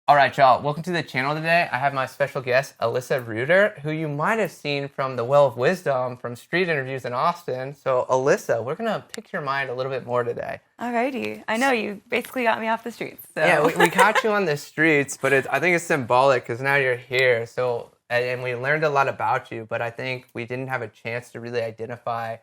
All right, y'all. Welcome to the channel today. I have my special guest, Alissa Ruder, who you might have seen from the Well of Wisdom from street interviews in Austin. So, Alyssa, we're going to pick your mind a little bit more today. Alrighty. I know you basically got me off the streets. So. Yeah, we caught you on the streets, but I think it's symbolic because now you're here. So, and we learned a lot about you, but I think we didn't have a chance to really identify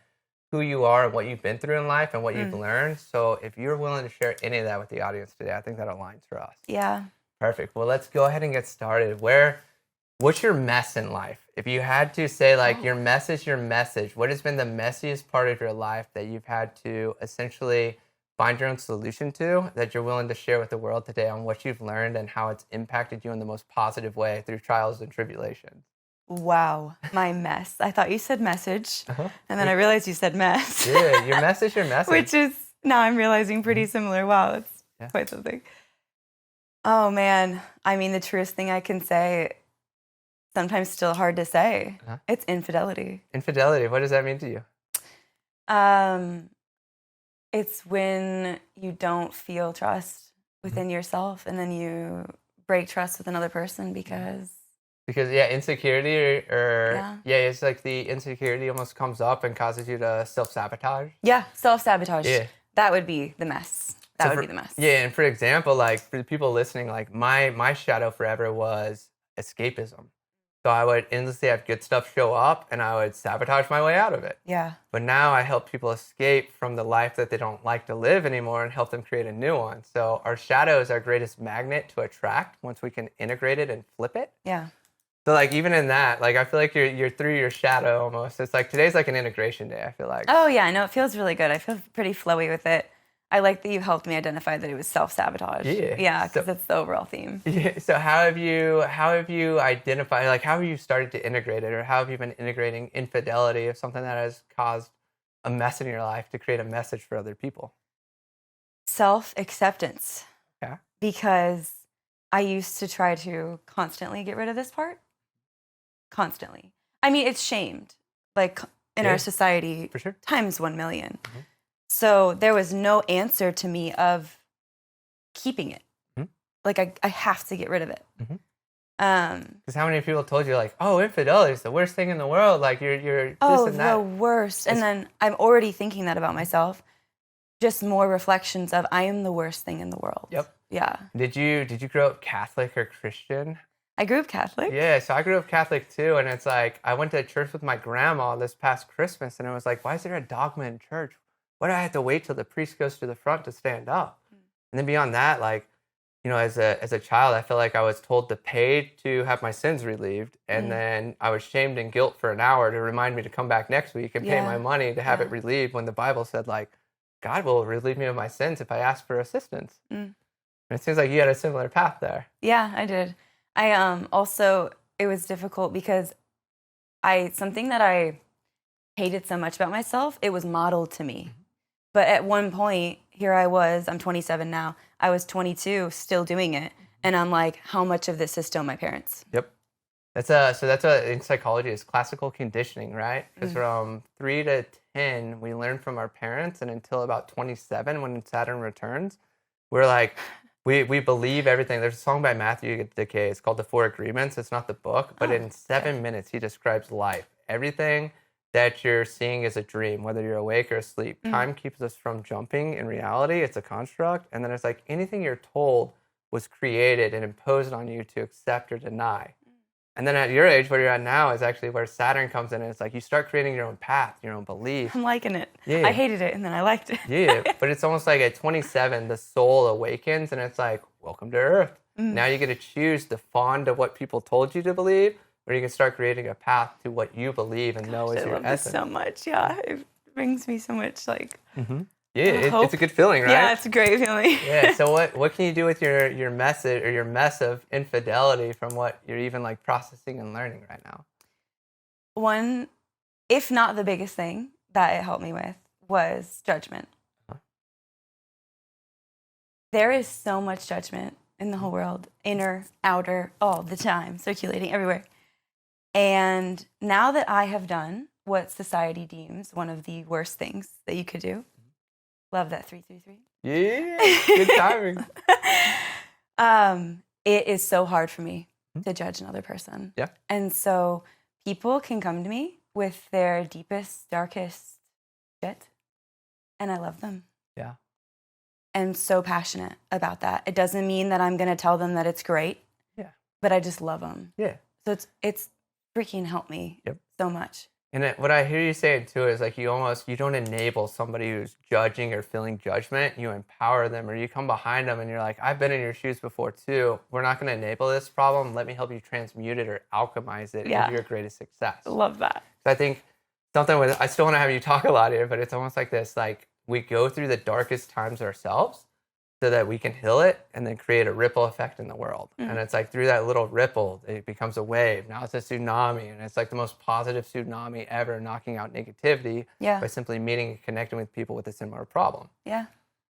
who you are and what you've been through in life and what you've learned. So, if you're willing to share any of that with the audience today, I think that aligns for us. Yeah. Perfect. Well, let's go ahead and get started. What's your mess in life? If you had to say, your message, what has been the messiest part of your life that you've had to essentially find your own solution to, that you're willing to share with the world today on what you've learned and how it's impacted you in the most positive way through trials and tribulations? Wow. My mess. I thought you said message, and then I realized you said mess. Yeah, your message. Which is, now I'm realizing, pretty similar. Wow, it's quite something. Oh, man. I mean, the truest thing I can say, sometimes still hard to say, it's infidelity. Infidelity. What does that mean to you? It's when you don't feel trust within yourself, and then you break trust with another person because insecurity it's like the insecurity almost comes up and causes you to self-sabotage. Yeah, self-sabotage. Yeah. That would be the mess. That would be the mess. Yeah, and for example, for the people listening, my shadow forever was escapism. So I would endlessly have good stuff show up and I would sabotage my way out of it. Yeah. But now I help people escape from the life that they don't like to live anymore and help them create a new one. So our shadow is our greatest magnet to attract once we can integrate it and flip it. Yeah. So even in that, I feel like you're through your shadow almost. It's today's an integration day, I feel like. Oh yeah, I know, it feels really good. I feel pretty flowy with it. I like that you helped me identify that it was self-sabotage. Yeah, because that's the overall theme. Yeah. So how have you identified, how have you started to integrate it, or how have you been integrating infidelity of something that has caused a mess in your life to create a message for other people? Self-acceptance. Yeah. Because I used to try to constantly get rid of this part. Constantly. I mean, it's shamed, in our society, for sure, times 1 million. So there was no answer to me of keeping it. I have to get rid of it. Because how many people told you infidelity is the worst thing in the world? You're this and that. The worst. And then I'm already thinking that about myself. Just more reflections of I am the worst thing in the world. Yep. Yeah. Did you grow up Catholic or Christian? I grew up Catholic. Yeah, so I grew up Catholic too, and it's I went to church with my grandma this past Christmas, and it was why is there a dogma in church? Why do I have to wait till the priest goes to the front to stand up? And then beyond that, as a child, I feel like I was told to pay to have my sins relieved, and then I was shamed and guilt for an hour to remind me to come back next week and pay my money to have it relieved, when the Bible said God will relieve me of my sins if I ask for assistance. And it seems like you had a similar path there. Yeah, I did. I also, it was difficult because something that I hated so much about myself, it was modeled to me. But at one point, here I was, I'm 27 now, I was 22, still doing it. And I'm how much of this is still my parents? Yep. That's in psychology, is classical conditioning, right? Because from 3 to 10, we learn from our parents, and until about 27, when Saturn returns, we're we believe everything. There's a song by Matthew Decay. It's called The Four Agreements. It's not the book, but in 7 minutes, he describes life. Everything that you're seeing is a dream, whether you're awake or asleep. Time keeps us from jumping in reality. It's a construct. And then it's anything you're told was created and imposed on you to accept or deny. And then at your age, where you're at now, is actually where Saturn comes in. And it's you start creating your own path, your own beliefs. I'm liking it. Yeah. I hated it, and then I liked it. Yeah, but it's almost at 27, the soul awakens, and it's welcome to Earth. Now you get to choose to fawn to what people told you to believe, or you can start creating a path to what you believe and know is your essence. I love this so much. Yeah, it brings me so much Yeah, it's a good feeling, right? Yeah, it's a great feeling. Yeah. So what can you do with your message or your mess of infidelity from what you're even processing and learning right now? One, if not the biggest thing that it helped me with, was judgment. There is so much judgment in the whole world, inner, outer, all the time, circulating everywhere. And now that I have done what society deems one of the worst things that you could do, love that 333. Yeah, good timing. it is so hard for me to judge another person. Yeah. And so people can come to me with their deepest, darkest shit, and I love them. Yeah. And so passionate about that. It doesn't mean that I'm going to tell them that it's great. Yeah. But I just love them. Yeah. So it's freaking helped me so much. And what I hear you saying too is like you don't enable somebody who's judging or feeling judgment. You empower them, or you come behind them and you're like, I've been in your shoes before too. We're not going to enable this problem. Let me help you transmute it or alchemize it into your greatest success. Love that. So I think I still want to have you talk a lot here, but it's almost like this, like we go through the darkest times ourselves so that we can heal it and then create a ripple effect in the world. And it's like through that little ripple, it becomes a wave. Now it's a tsunami, and it's like the most positive tsunami ever, knocking out negativity by simply meeting and connecting with people with a similar problem. Yeah.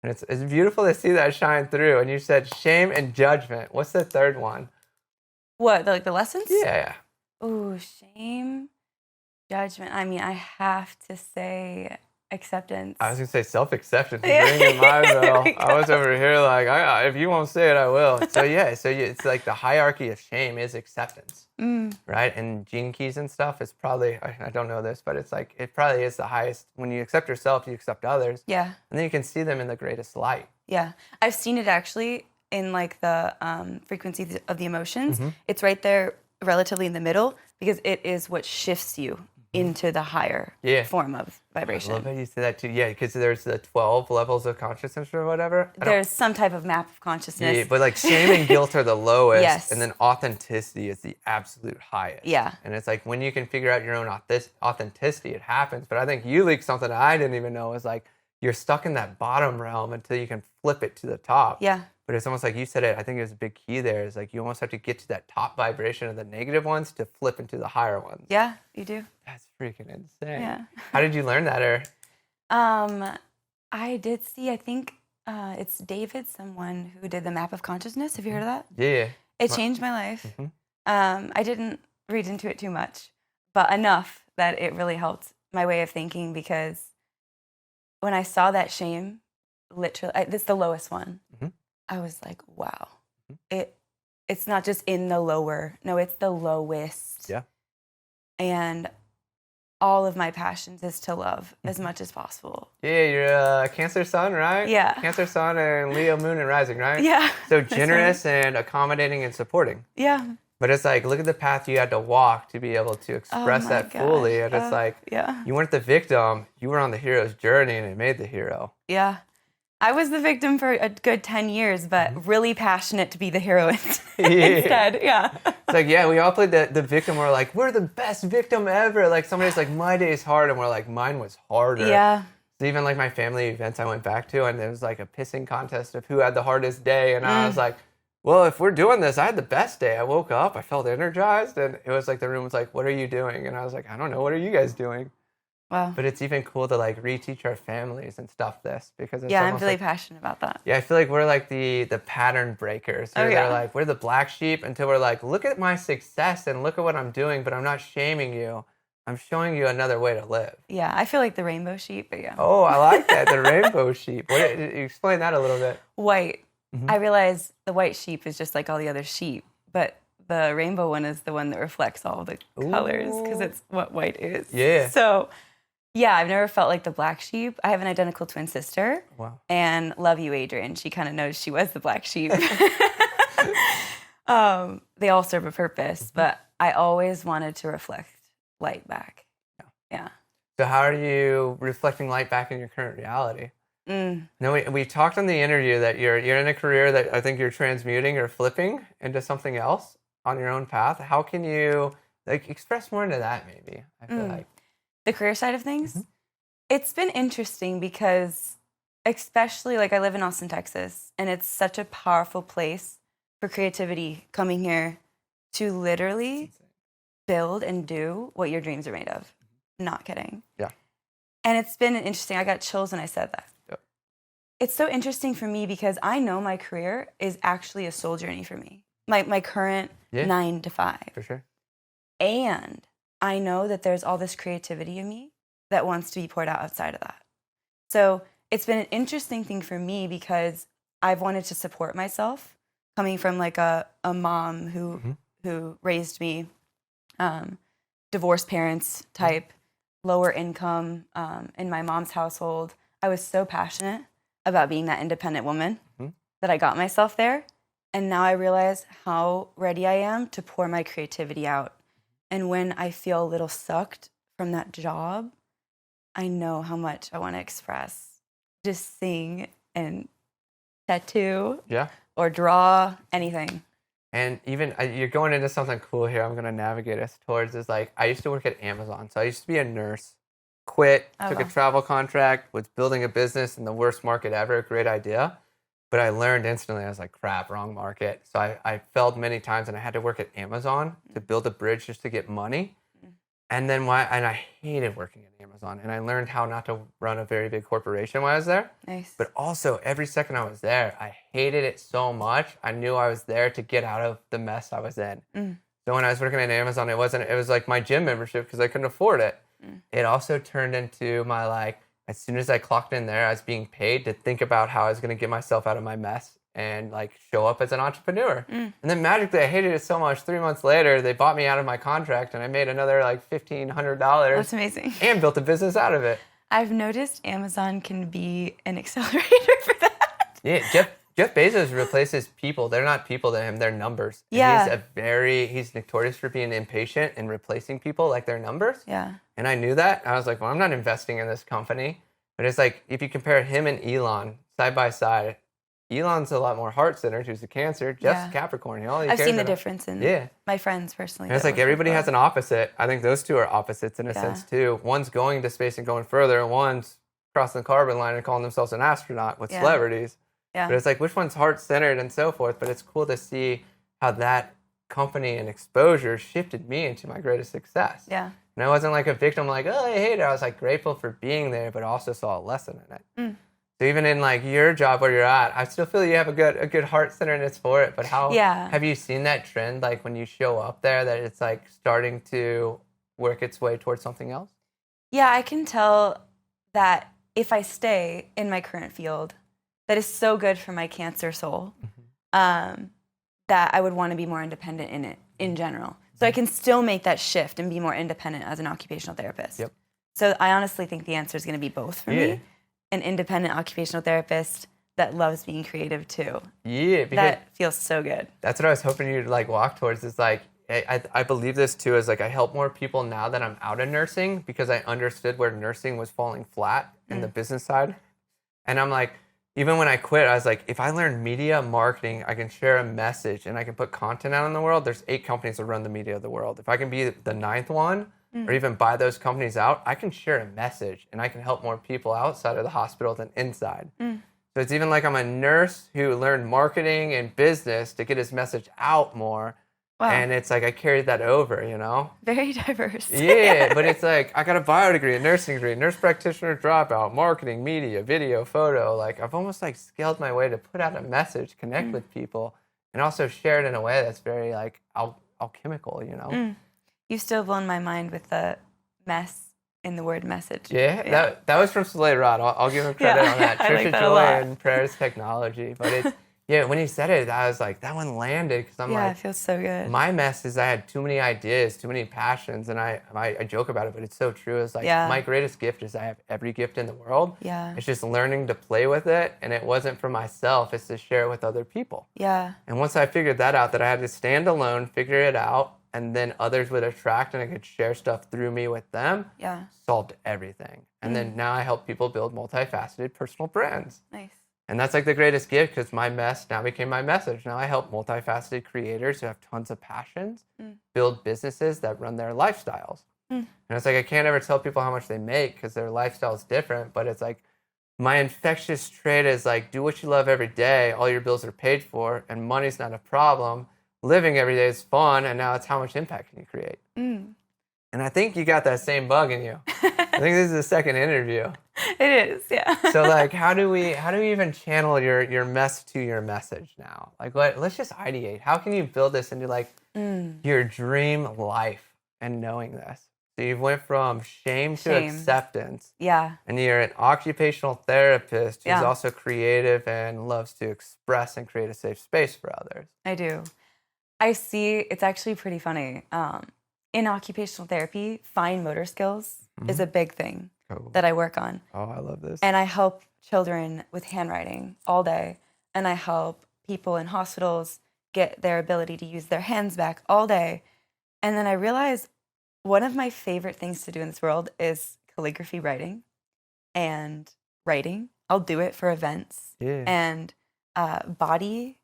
And it's beautiful to see that shine through. And you said shame and judgment. What's the third one? What, like the lessons? Yeah. Ooh, shame, judgment. I mean, I have to say acceptance. I was going to say self-acceptance. Bring in my bell. I was over here like, if you won't say it, I will. So it's like the hierarchy of shame is acceptance, right? And gene keys and stuff is probably, I don't know this, but it's like, it probably is the highest. When you accept yourself, you accept others. Yeah. And then you can see them in the greatest light. Yeah. I've seen it actually in like the frequency of the emotions. It's right there relatively in the middle because it is what shifts you into the higher form of vibration. I love how you say that too. Yeah, because there's the 12 levels of consciousness or whatever. There's some type of map of consciousness. Yeah, but like shame and guilt are the lowest. Yes. And then authenticity is the absolute highest. Yeah. And it's like when you can figure out your own authenticity, it happens. But I think you leaked something that I didn't even know is like you're stuck in that bottom realm until you can flip it to the top. Yeah. But it's almost like you said it, I think it was a big key there, is like you almost have to get to that top vibration of the negative ones to flip into the higher ones. Yeah, you do. That's freaking insane. Yeah. How did you learn that? Or I did see, I think it's David, someone who did the map of consciousness. Have you heard of that? Yeah. It changed my life. I didn't read into it too much, but enough that it really helped my way of thinking, because when I saw that shame, literally, this is the lowest one. I was like, wow, it's not just in the lower. No, it's the lowest. Yeah. And all of my passions is to love as much as possible. Yeah, you're a Cancer sun, right? Yeah. Cancer sun and Leo moon and rising, right? Yeah. So generous and accommodating and supporting. Yeah. But it's like, look at the path you had to walk to be able to express that fully. And it's like, you weren't the victim. You were on the hero's journey, and it made the hero. Yeah. I was the victim for a good 10 years, but really passionate to be the hero instead. Yeah. It's like, we all played the victim. We're like, we're the best victim ever. Like somebody's like, my day's hard. And we're like, mine was harder. Yeah. So even like my family events I went back to, and there was like a pissing contest of who had the hardest day. And I was like, well, if we're doing this, I had the best day. I woke up, I felt energized. And it was like, the room was like, what are you doing? And I was like, I don't know. What are you guys doing? Wow. But it's even cool to like reteach our families and stuff this, because it's I'm really like, passionate about that. Yeah, I feel like we're like the pattern breakers. They're like, we're the black sheep until we're like, look at my success and look at what I'm doing, but I'm not shaming you. I'm showing you another way to live. Yeah, I feel like the rainbow sheep, but Oh, I like that, the rainbow sheep. Explain that a little bit. White. I realize the white sheep is just like all the other sheep, but the rainbow one is the one that reflects all the colors, because it's what white is. Yeah. So yeah, I've never felt like the black sheep. I have an identical twin sister. Wow. And love you, Adrian. She kind of knows she was the black sheep. They all serve a purpose, but I always wanted to reflect light back. Yeah. So how are you reflecting light back in your current reality? No, we talked in the interview that you're in a career that I think you're transmuting or flipping into something else on your own path. How can you like express more into that? Maybe I feel like the career side of things. It's been interesting because, especially like I live in Austin, Texas, and it's such a powerful place for creativity coming here to literally build and do what your dreams are made of. Not kidding. Yeah. And it's been interesting. I got chills when I said that. It's so interesting for me because I know my career is actually a soul journey for me. My current 9 to 5. For sure. And I know that there's all this creativity in me that wants to be poured out outside of that. So it's been an interesting thing for me because I've wanted to support myself coming from like a mom who raised me, divorced parents type, lower income, in my mom's household. I was so passionate about being that independent woman that I got myself there. And now I realize how ready I am to pour my creativity out. And when I feel a little sucked from that job, I know how much I want to express. Just sing and tattoo or draw, anything. And even you're going into something cool here. I'm going to navigate us towards is like, I used to work at Amazon. So I used to be a nurse, quit, took a travel contract, was building a business in the worst market ever. Great idea. But I learned instantly, I was like, crap, wrong market. So I failed many times and I had to work at Amazon to build a bridge just to get money. And then I hated working at Amazon. And I learned how not to run a very big corporation while I was there. Nice. But also, every second I was there, I hated it so much. I knew I was there to get out of the mess I was in. So when I was working at Amazon, it was like my gym membership because I couldn't afford it. It also turned into my, like, as soon as I clocked in there, I was being paid to think about how I was going to get myself out of my mess and like show up as an entrepreneur. And then magically, I hated it so much. 3 months later, they bought me out of my contract and I made another like $1,500. That's amazing. And built a business out of it. I've noticed Amazon can be an accelerator for that. Yeah, Jeff Bezos replaces people. They're not people to him, they're numbers. Yeah. And he's notorious for being impatient and replacing people like they're numbers. Yeah. And I knew that. I was like, well, I'm not investing in this company. But it's like, if you compare him and Elon side by side, Elon's a lot more heart-centered, who's a Cancer. Jeff's Capricorn. I've seen the difference in my friends personally. And it's like everybody has an opposite. I think those two are opposites in a sense too. One's going to space and going further, and one's crossing the carbon line and calling themselves an astronaut with celebrities. Yeah. But it's like, which one's heart-centered and so forth. But it's cool to see how that company and exposure shifted me into my greatest success. Yeah. And I wasn't like a victim, like, oh, I hate it. I was like grateful for being there, but also saw a lesson in it. So even in like your job where you're at, I still feel you have a good heart-centeredness for it. But how have you seen that trend, like when you show up there, that it's like starting to work its way towards something else? Yeah, I can tell that if I stay in my current field, that is so good for my Cancer soul, that I would want to be more independent in it in general. So I can still make that shift and be more independent as an occupational therapist. Yep. So I honestly think the answer is going to be both for me. An independent occupational therapist that loves being creative too. Yeah. That feels so good. That's what I was hoping you'd like walk towards is like, I believe this too, is like I help more people now that I'm out of nursing because I understood where nursing was falling flat in the business side. And I'm like, even when I quit, I was like, if I learn media marketing, I can share a message and I can put content out in the world. There's 8 companies that run the media of the world. If I can be the 9th one or even buy those companies out, I can share a message and I can help more people outside of the hospital than inside. So it's even like I'm a nurse who learned marketing and business to get his message out more. Wow. And it's like I carried that over, you know? Very diverse. Yeah, but it's like I got a bio degree, a nursing degree, nurse practitioner dropout, marketing, media, video, photo. Like I've almost like scaled my way to put out a message, connect with people, and also share it in a way that's very like alchemical, you know? You've still blown my mind with the mess in the word message. Yeah. That was from Soleil Rod. I'll give him credit on that. Trisha like Joy and Prayers Technology. But it's, when he said it, I was like, that one landed because I'm like, it feels so good. My mess is I had too many ideas, too many passions, and I joke about it, but it's so true. It's like my greatest gift is I have every gift in the world. Yeah. It's just learning to play with it, and it wasn't for myself. It's to share it with other people. Yeah. And once I figured that out, that I had to stand alone, figure it out, and then others would attract and I could share stuff through me with them, solved everything. And then now I help people build multifaceted personal brands. Nice. And that's like the greatest gift because my mess now became my message. Now I help multifaceted creators who have tons of passions build businesses that run their lifestyles. And it's like I can't ever tell people how much they make because their lifestyle is different. But it's like my infectious trait is like do what you love every day. All your bills are paid for and money's not a problem. Living every day is fun, and now it's how much impact can you create. And I think you got that same bug in you. I think this is the second interview. It is, yeah. So like, how do we even channel your mess to your message now? Like, let's just ideate. How can you build this into like your dream life and knowing this? So you went from shame to acceptance. Yeah. And you're an occupational therapist who's Yeah. also creative and loves to express and create a safe space for others. I do. I see, it's actually pretty funny. In occupational therapy, fine motor skills is a big thing that I work on. Oh, I love this. And I help children with handwriting all day. And I help people in hospitals get their ability to use their hands back all day. And then I realized one of my favorite things to do in this world is calligraphy writing and writing. I'll do it for events and body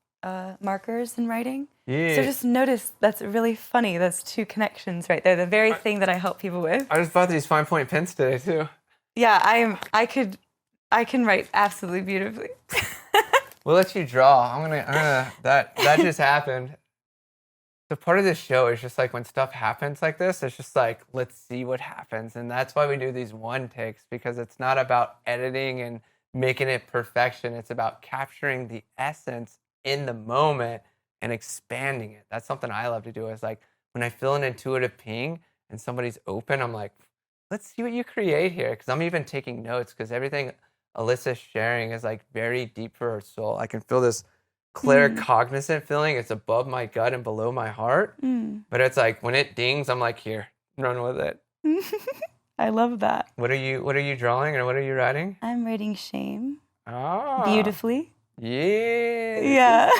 markers and writing. Yeah. So just notice that's really funny. That's two connections right there. The very thing that I help people with. I just bought these fine point pens today too. Yeah, I can write absolutely beautifully. We'll let you draw. I'm gonna that just happened. So part of this show is just like when stuff happens like this, it's just like, let's see what happens. And that's why we do these one takes, because it's not about editing and making it perfection. It's about capturing the essence in the moment and expanding it. That's something I love to do. Is like when I feel an intuitive ping and somebody's open, I'm like, let's see what you create here. Because I'm even taking notes, because everything Alyssa's sharing is like very deep for her soul. I can feel this claircognizant feeling. It's above my gut and below my heart. But it's like when it dings, I'm like, here, run with it. I love that. What are you drawing, or what are you writing? I'm writing shame. Ah, Beautifully. Yeah. Yeah.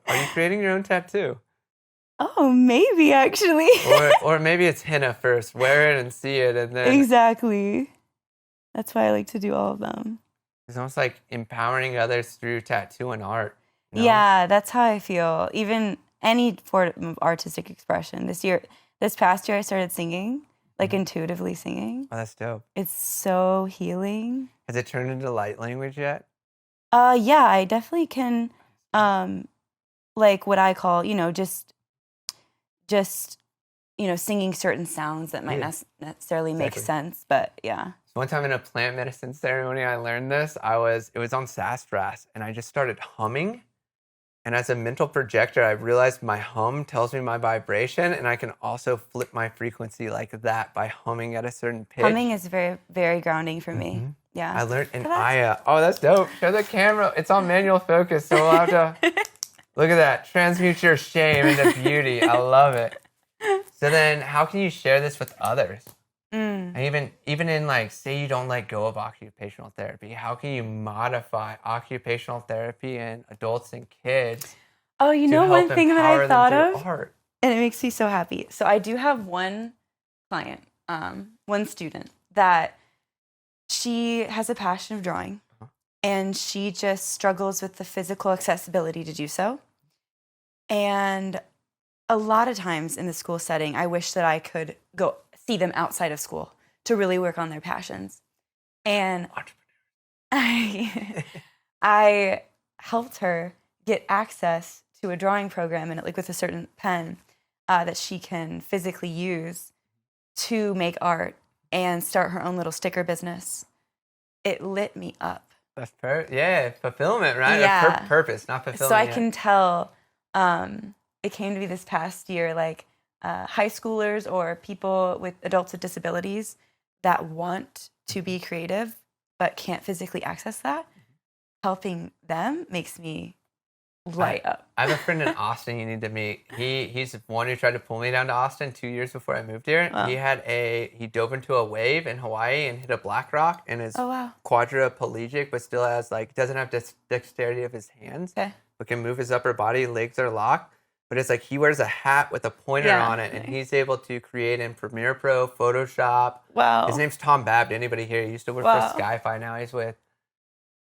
Are you creating your own tattoo? Oh, maybe actually. or maybe it's henna first. Wear it and see it, and then Exactly. That's why I like to do all of them. it's almost like empowering others through tattoo and art. You know? Yeah, that's how I feel. Even any form of artistic expression. This past year, I started singing, like intuitively singing. Oh, that's dope. It's so healing. Has it turned into light language yet? Yeah, I definitely can, like what I call, just, singing certain sounds that might not necessarily make sense, but yeah. So one time in a plant medicine ceremony, I learned this. It was on sassafras, and I just started humming. And as a mental projector, I realized my hum tells me my vibration, and I can also flip my frequency like that by humming at a certain pitch. Humming is very, very grounding for me. Yeah. I learned, and oh, that's dope. Show the camera. It's on manual focus, so we'll have to, look at that. Transmute your shame into beauty. I love it. So then how can you share this with others? And even in like, say you don't let go of occupational therapy, how can you modify occupational therapy in adults and kids? Oh, you know one thing that I thought of? Art? And it makes me so happy. So I do have one client, one student that she has a passion of drawing, and she just struggles with the physical accessibility to do so. And a lot of times in the school setting, I wish that I could go see them outside of school to really work on their passions. And I helped her get access to a drawing program, and like with a certain pen that she can physically use to make art and start her own little sticker business. It lit me up. That's fulfillment, right? Yeah. Purpose, not fulfillment. So I can tell it came to me this past year, like high schoolers or people with adults with disabilities that want to be creative but can't physically access that. Helping them makes me light up. I have a friend in Austin you need to meet. He's the one who tried to pull me down to Austin 2 years before I moved here. Wow. He dove into a wave in Hawaii and hit a black rock, and is quadriplegic, but still has doesn't have dexterity of his hands, but can move his upper body. Legs are locked, but it's like he wears a hat with a pointer on it, and he's able to create in Premiere Pro, Photoshop. Wow. His name's Tom Babb. Anybody here? He used to work for Skyfi. Now he's with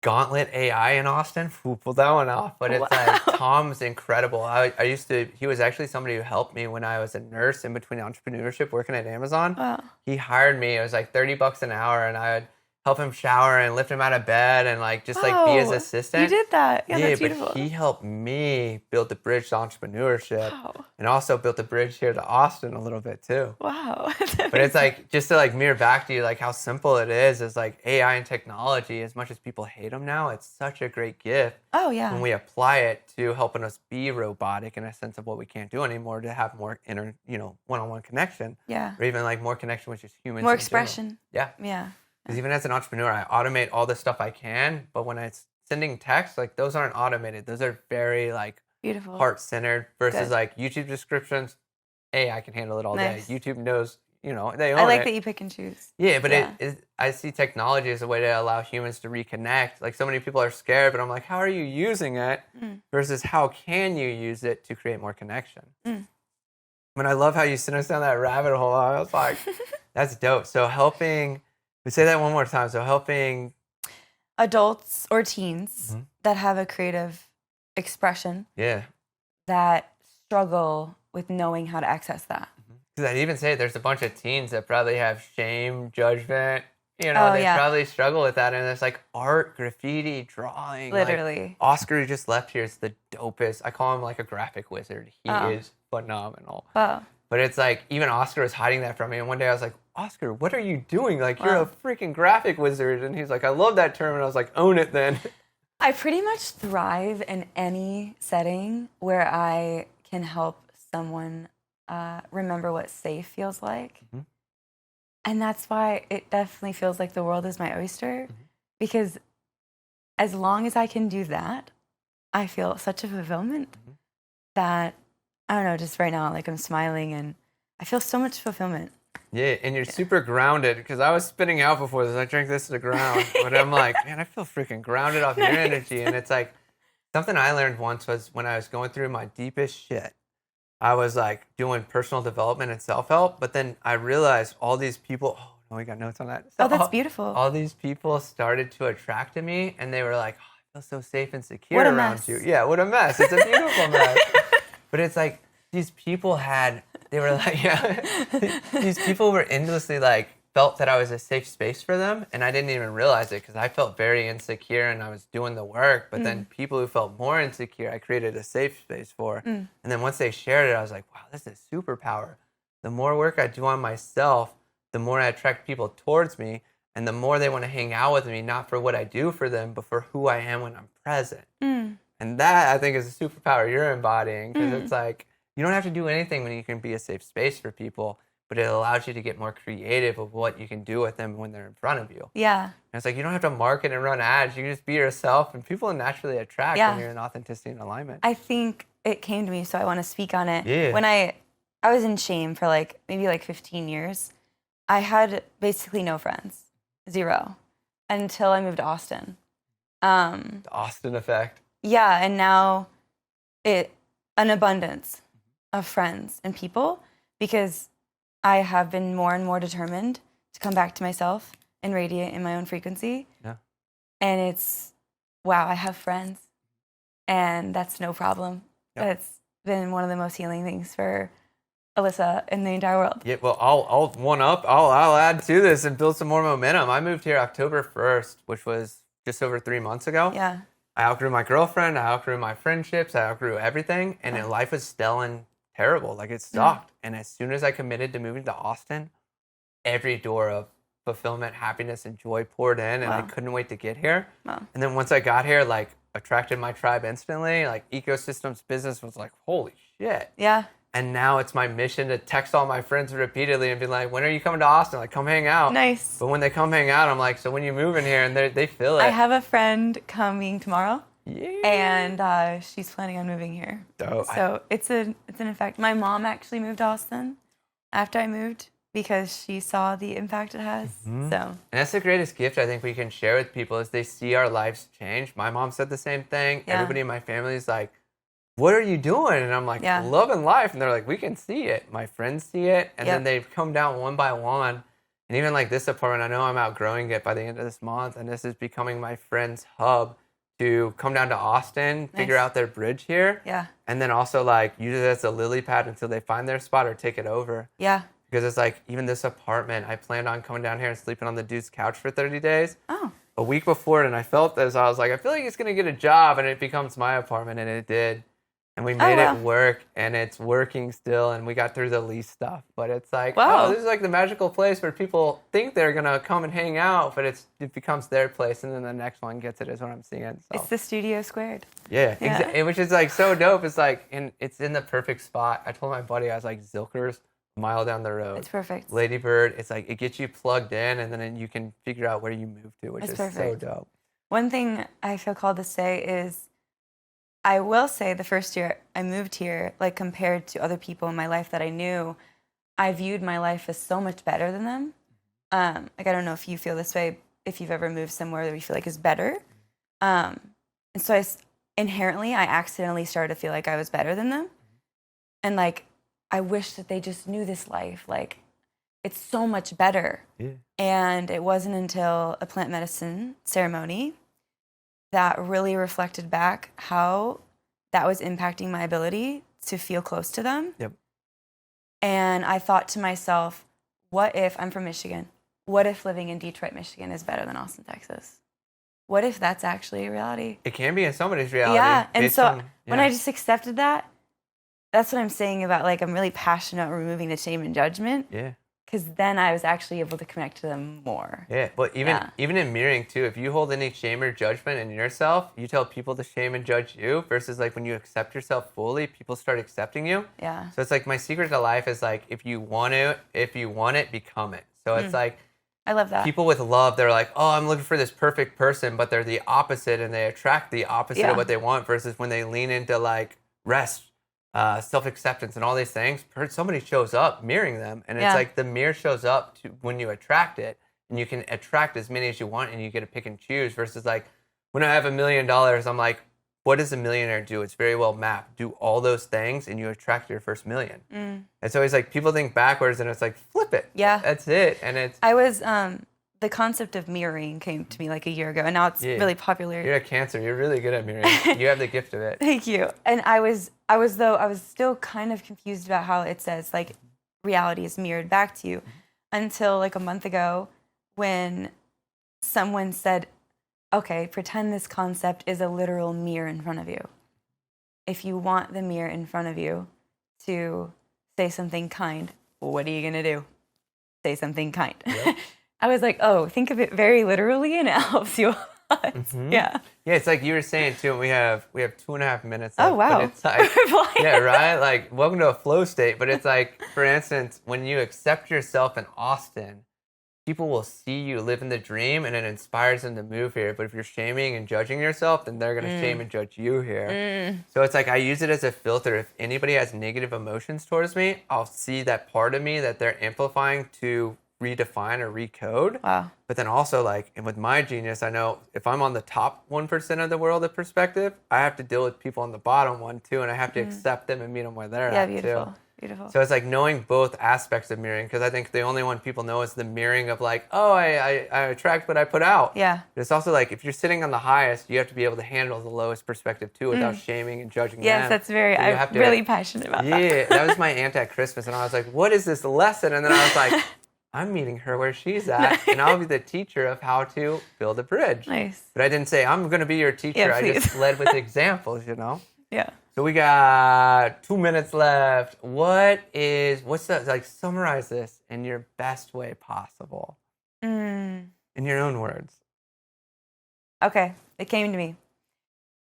Gauntlet AI in Austin. Ooh, pulled that one off. But it's like, Tom's incredible. He was actually somebody who helped me when I was a nurse in between entrepreneurship, working at Amazon. Wow. He hired me. It was like $30 an hour, and I would help him shower and lift him out of bed and like just like be his assistant. You did that. Yeah, that's but beautiful. he helped me build the bridge to entrepreneurship. Wow. And also built the bridge here to Austin a little bit too. Wow. But it's like, just to like mirror back to you, like how simple it is like AI and technology, as much as people hate them now, it's such a great gift. Oh, yeah. When we apply it to helping us be robotic in a sense of what we can't do anymore, to have more inner, one-on-one connection. Yeah. Or even like more connection with just humans. More expression. Yeah. Yeah. Because even as an entrepreneur, I automate all the stuff I can, but when it's sending text, like those aren't automated. Those are very like beautiful, heart-centered versus Good. like YouTube descriptions. I can handle it all Nice. day. YouTube knows, they own it. I like that you pick and choose. Yeah, but I see technology as a way to allow humans to reconnect. Like so many people are scared, but I'm like, how are you using it versus how can you use it to create more connection? And I love how you sent us down that rabbit hole. I was like, that's dope. So say that one more time. So helping adults or teens that have a creative expression. Yeah. That struggle with knowing how to access that. Because I'd even say there's a bunch of teens that probably have shame, judgment. They probably struggle with that. And it's like art, graffiti, drawing. Literally. Like Oscar, who just left here, is the dopest. I call him like a graphic wizard. He is phenomenal. Wow. But it's like, even Oscar was hiding that from me. And one day I was like, Oscar, what are you doing? Like, you're a freaking graphic wizard. And he's like, I love that term. And I was like, own it then. I pretty much thrive in any setting where I can help someone remember what safe feels like. And that's why it definitely feels like the world is my oyster. Because as long as I can do that, I feel such a fulfillment that, I don't know, just right now, like I'm smiling and I feel so much fulfillment. Yeah, and you're super grounded, because I was spinning out before this. I drank this to the ground, but I'm like, man, I feel freaking grounded off your energy. And it's like, something I learned once was when I was going through my deepest shit, I was like doing personal development and self-help, but then I realized all these people, we got notes on that. So that's beautiful. All these people started to attract to me, and they were like, I feel so safe and secure what a around mess. you. Yeah, what a mess. It's a beautiful mess. But it's like, these people these people were endlessly like, felt that I was a safe space for them, and I didn't even realize it because I felt very insecure and I was doing the work. But then people who felt more insecure, I created a safe space for. And then once they shared it, I was like, wow, this is superpower. The more work I do on myself, the more I attract people towards me, and the more they want to hang out with me, not for what I do for them, but for who I am when I'm present. And that, I think, is a superpower you're embodying, because it's like, you don't have to do anything when you can be a safe space for people, but it allows you to get more creative of what you can do with them when they're in front of you. Yeah. And it's like, you don't have to market and run ads. You can just be yourself, and people naturally attract when you're in authenticity and alignment. I think it came to me, so I want to speak on it. Yeah. When I was in shame for maybe 15 years, I had basically no friends, 0, until I moved to Austin. The Austin effect. Yeah, and now an abundance of friends and people, because I have been more and more determined to come back to myself and radiate in my own frequency. Yeah. And it's, wow, I have friends, and that's no problem. Yep. That's been one of the most healing things for Alyssa in the entire world. Yeah, well, I'll add to this and build some more momentum. I moved here October 1st, which was just over 3 months ago. Yeah. I outgrew my girlfriend, I outgrew my friendships, I outgrew everything, and life was still terrible. Like, it sucked. And as soon as I committed to moving to Austin, every door of fulfillment, happiness, and joy poured in, and I couldn't wait to get here. Wow. And then once I got here, attracted my tribe instantly. Ecosystems business was like, holy shit. Yeah. And now it's my mission to text all my friends repeatedly and be like, when are you coming to Austin? Like, come hang out. Nice. But when they come hang out, I'm like, so when you move in here? And they feel it. I have a friend coming tomorrow. Yeah. And she's planning on moving here. Dope. So it's an effect. My mom actually moved to Austin after I moved because she saw the impact it has. So. And that's the greatest gift I think we can share with people, is they see our lives change. My mom said the same thing. Yeah. Everybody in my family is like, what are you doing? And I'm like, loving life. And they're like, we can see it. My friends see it. And then they come down one by one. And even like this apartment, I know I'm outgrowing it by the end of this month. And this is becoming my friend's hub to come down to Austin, figure out their bridge here. Yeah. And then also use it as a lily pad until they find their spot or take it over. Yeah. Because it's like, even this apartment, I planned on coming down here and sleeping on the dude's couch for 30 days. Oh. A week before, and I felt this. I was like, I feel like he's going to get a job, and it becomes my apartment, and it did. And we made it work, and it's working still, and we got through the lease stuff. But it's like, oh, this is like the magical place where people think they're going to come and hang out, but it becomes their place, and then the next one gets it, is what I'm seeing. So. It's the studio squared. Yeah. Which is like so dope. It's like, and it's in the perfect spot. I told my buddy, I was like, Zilker's a mile down the road. It's perfect. Ladybird, it's like, it gets you plugged in, and then you can figure out where you move to, which is perfect. so dope. One thing I feel called to say is, I will say the first year I moved here, like compared to other people in my life that I knew, I viewed my life as so much better than them. Like, I don't know if you feel this way, if you've ever moved somewhere that you feel like is better. And so I accidentally started to feel like I was better than them. And like, I wish that they just knew this life. Like, it's so much better. Yeah. And it wasn't until a plant medicine ceremony that really reflected back how that was impacting my ability to feel close to them. Yep. And I thought to myself, what if, I'm from Michigan, what if living in Detroit, Michigan is better than Austin, Texas? What if that's actually a reality? It can be in somebody's reality. Yeah, and so when I just accepted that, that's what I'm saying about, like, I'm really passionate about removing the shame and judgment. Yeah. Because then I was actually able to connect to them more. Yeah, but even in mirroring too, if you hold any shame or judgment in yourself, you tell people to shame and judge you, versus like when you accept yourself fully, people start accepting you. Yeah. So it's like, my secret to life is like, if you want it, become it. So it's like, I love that. People with love, they're like, oh, I'm looking for this perfect person, but they're the opposite, and they attract the opposite of what they want, versus when they lean into like rest, self-acceptance, and all these things, somebody shows up mirroring them, and it's like the mirror shows up to when you attract it, and you can attract as many as you want, and you get to pick and choose, versus like when I have $1 million, I'm like, what does a millionaire do? It's very well mapped. Do all those things, and you attract your first million. And so it's like, people think backwards, and it's like, flip it. Yeah. That's it. And it's... I was, the concept of mirroring came to me like a year ago, and now it's really popular. You're a Cancer. You're really good at mirroring. You have the gift of it. Thank you. And I was still kind of confused about how it says like reality is mirrored back to you, until like a month ago when someone said, okay, pretend this concept is a literal mirror in front of you. If you want the mirror in front of you to say something kind, what are you going to do? Say something kind. Yep. I was like, oh, think of it very literally, and it helps you a lot. Yeah. Yeah, it's like you were saying too, and we have 2.5 minutes left. Oh, wow. But it's like, yeah, right? Like, welcome to a flow state. But it's like, for instance, when you accept yourself in Austin, people will see you live in the dream, and it inspires them to move here. But if you're shaming and judging yourself, then they're going to shame and judge you here. So it's like, I use it as a filter. If anybody has negative emotions towards me, I'll see that part of me that they're amplifying to redefine or recode. Wow. But then also, like, and with my genius, I know if I'm on the top 1% of the world of perspective, I have to deal with people on the bottom one too, and I have to accept them and meet them where they're at too. Beautiful. So it's like knowing both aspects of mirroring, because I think the only one people know is the mirroring of like, oh, I attract what I put out. Yeah. But it's also like, if you're sitting on the highest, you have to be able to handle the lowest perspective too, without shaming and judging them. Yes, that's very, so I'm really passionate about that. Yeah, that was my anti-Christmas, and I was like, what is this lesson? And then I was like, I'm meeting her where she's at, and I'll be the teacher of how to build a bridge. Nice. But I didn't say, I'm going to be your teacher. Yeah, I just led with examples, you know? Yeah. So we got 2 minutes left. What's the, like, summarize this in your best way possible. In your own words. Okay, it came to me.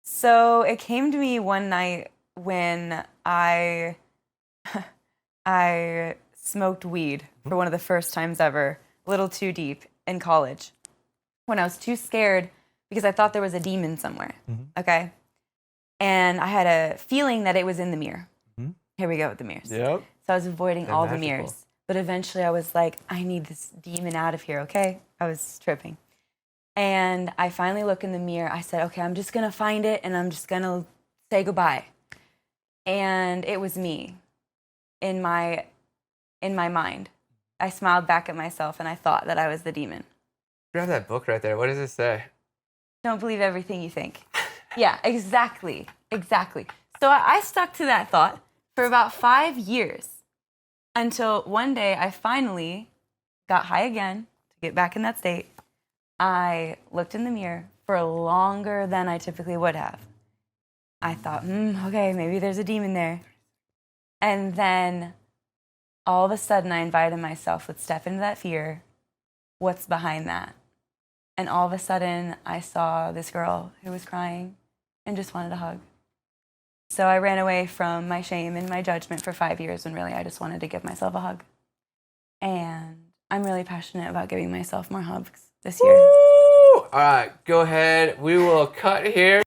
So it came to me one night when I smoked weed for one of the first times ever, a little too deep in college, when I was too scared because I thought there was a demon somewhere, okay? And I had a feeling that it was in the mirror. Here we go with the mirrors. Yep. So I was avoiding all the mirrors. But eventually I was like, I need this demon out of here, okay? I was tripping. And I finally look in the mirror. I said, okay, I'm just going to find it, and I'm just going to say goodbye. And it was me in my mind. I smiled back at myself, and I thought that I was the demon. Grab that book right there. What does it say? Don't believe everything you think. Yeah, exactly. So I stuck to that thought for about 5 years Until one day I finally got high again to get back in that state. I looked in the mirror for longer than I typically would have. I thought, okay, maybe there's a demon there. And then all of a sudden I invited myself, let's step into that fear. What's behind that? And all of a sudden I saw this girl who was crying and just wanted a hug. So I ran away from my shame and my judgment for 5 years when really I just wanted to give myself a hug. And I'm really passionate about giving myself more hugs this year. Woo! All right, go ahead. We will cut here.